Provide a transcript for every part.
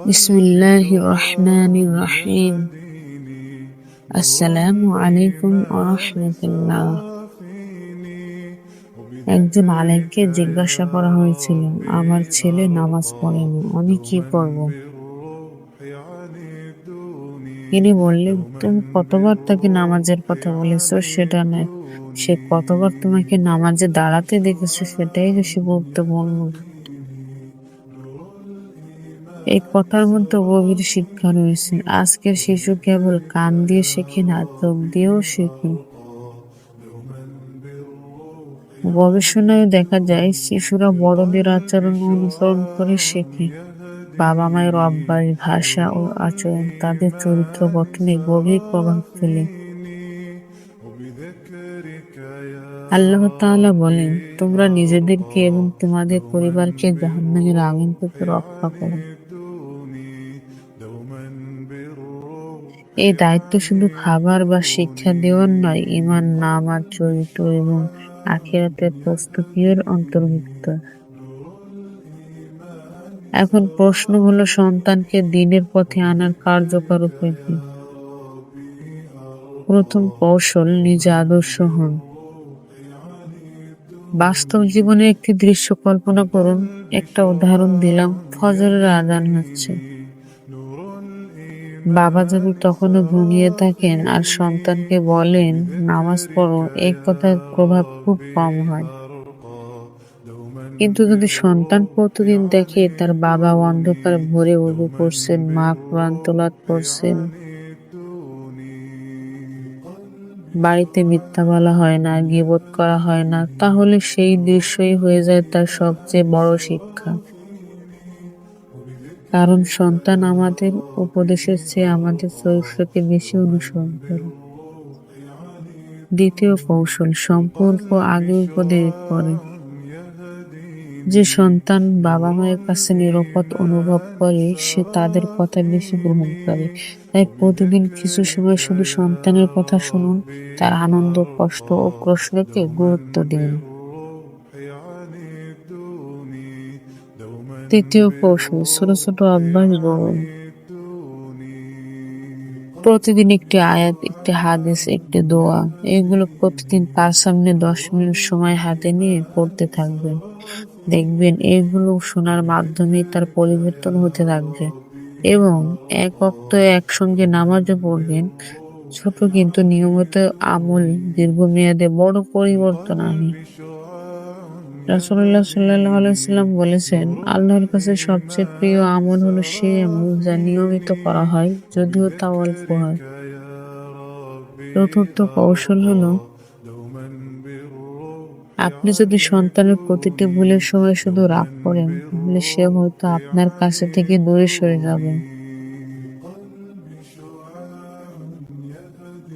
বিসমিল্লাহির রহমানির রহিম। আসসালামু আলাইকুম ওয়া রাহমাতুল্লাহ। একজন আলেমকে জিজ্ঞাসা করা হয়েছিল, আমার ছেলে নামাজ পড়েনি, আমি কি করব? তিনি বললেন, তুমি কতবার তাকে নামাজের কথা বলেছো সেটা নয়, সে কতবার তোমাকে নামাজে দাঁড়াতে দেখেছো সেটাই বেশি গুরুত্বপূর্ণ। এই কথার মধ্যে গভীর শিক্ষা রয়েছে। আজকের শিশু কেবল কান দিয়ে শেখে না, চোখ দিয়েও শেখে। গবেষণায় দেখা যায়, শিশুরা বড়দের আচরণ অনুসরণ করে শেখে। বাবা মায়ের অভ্যাস, ভাষা ও আচরণ তাদের চরিত্র গঠনে গভীর প্রভাব ফেলে। আল্লাহ তাআলা বলেন, তোমরা নিজেদেরকে এবং তোমাদের পরিবারকে জাহান্নামের আগুন থেকে রক্ষা করো। এই দায়িত্ব শুধু খাবার বা শিক্ষা দেওয়ার নয়, ঈমান, নামাজ, চরিত্র এবং আখিরাতের প্রস্তুতির অন্তর্ভুক্ত। এখন প্রশ্ন হলো, সন্তানকে দ্বীনের পথে আনার কার্যকর উপায় কি? প্রথম কৌশল, নিজে আদর্শ হন। বাস্তব জীবনে একটি দৃশ্য কল্পনা করুন। একটা উদাহরণ দিলাম, ফজরের আযান হচ্ছে। বাবা যদি তখনও ঘুমিয়ে থাকেন আর সন্তানকে বলেন নামাজ পড়ো, এই কথার প্রভাব খুব কম হয়। কিন্তু যদি সন্তান প্রতিদিন দেখে তার বাবা অন্ধকার ভোরে ওযু করছেন, মা কোরআন তেলাওয়াত করছেন, বাড়িতে মিথ্যা বলা হয় না, গীবত করা হয় না, তাহলে সেই দৃশ্যই হয়ে যায় তার সবচেয়ে বড় শিক্ষা। কারণ সন্তান আমাদের উপদেশের চেয়ে আমাদের চরিত্রকে বেশি অনুসরণ করে। দ্বিতীয় কৌশল, সম্পর্ক আগে উপদেশ করে। যে সন্তান বাবা মায়ের কাছে নিরাপদ অনুভব করে, সে তাদের কথা বেশি গ্রহণ করে। তাই প্রতিদিন কিছু সময় শুধু সন্তানের কথা শুনুন, তার আনন্দ, কষ্ট ও প্রশ্নকে গুরুত্ব দিন। তৃতীয় কৌশল, ছোট ছোট অভ্যাস গড়ুন। প্রতিদিন একটি আয়াত, একটি হাদিস, একটি দোয়া, এগুলো প্রতিদিন তার সামনে 10 মিনিট সময় হাতে নিয়ে পড়তে থাকবেন। দেখবেন এগুলো শোনার মাধ্যমেই তার পরিবর্তন হতে থাকবে এবং এক ওয়াক্ত একসঙ্গে নামাজও পড়বেন। ছোট কিন্তু নিয়মিত আমল দীর্ঘমেয়াদে বড় পরিবর্তন আনে। রাসূলুল্লাহ সাল্লাল্লাহু আলাইহি ওয়াসাল্লাম বলেছেন, আল্লাহর কাছে সবচেয়ে প্রিয় আমল হলো সেই আমল যা নিয়মিত করা হয়, যদিও তা অল্প হয়। চতুর্থ কৌশল হলো, আপনি যদি সন্তানের প্রতিটি ভুলের সময় শুধু রাগ করেন, তাহলে সে হয়তো আপনার কাছে থেকে দূরে সরে যাবে।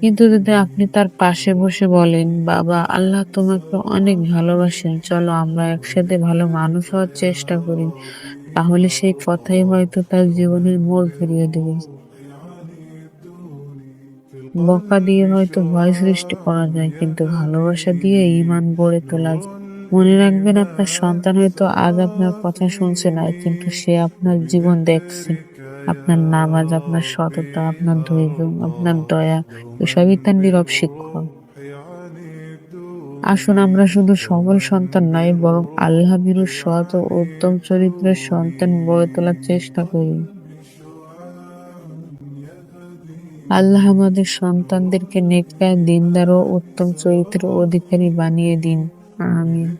কিন্তু যদি আপনি তার পাশে বসে বলেন, বাবা, আল্লাহ তোমাকে অনেক ভালোবাসেন, চলো আমরা একসাথে ভালো মানুষ হওয়ার চেষ্টা করি, তাহলে সেই কথাই হয়তো তার জীবনের মোড় ঘুরিয়ে দেবে। বকা দিয়ে হয়তো ভয় সৃষ্টি করা যায়, কিন্তু ভালোবাসা দিয়ে ঈমান গড়ে তোলা যায়। মনে রাখবেন, আপনার সন্তান হয়তো আজ আপনার কথা শুনছে না, কিন্তু সে আপনার জীবন দেখছে। আপনার নামাজ, আপনার সততা, আপনার ধৈর্য, আপনার দয়া, এসবই তার নীরব শিক্ষক। আসুন আমরা শুধু সবল সন্তান নয়, বরং আল্লাহ ভীরু, সৎ ও উত্তম চরিত্রের সন্তান গড়ে তোলার চেষ্টা করি। আল্লাহ আমাদের সন্তানদেরকে নেককার, দিনদার ও উত্তম চরিত্রের অধিকারী বানিয়ে দিন। আমিন।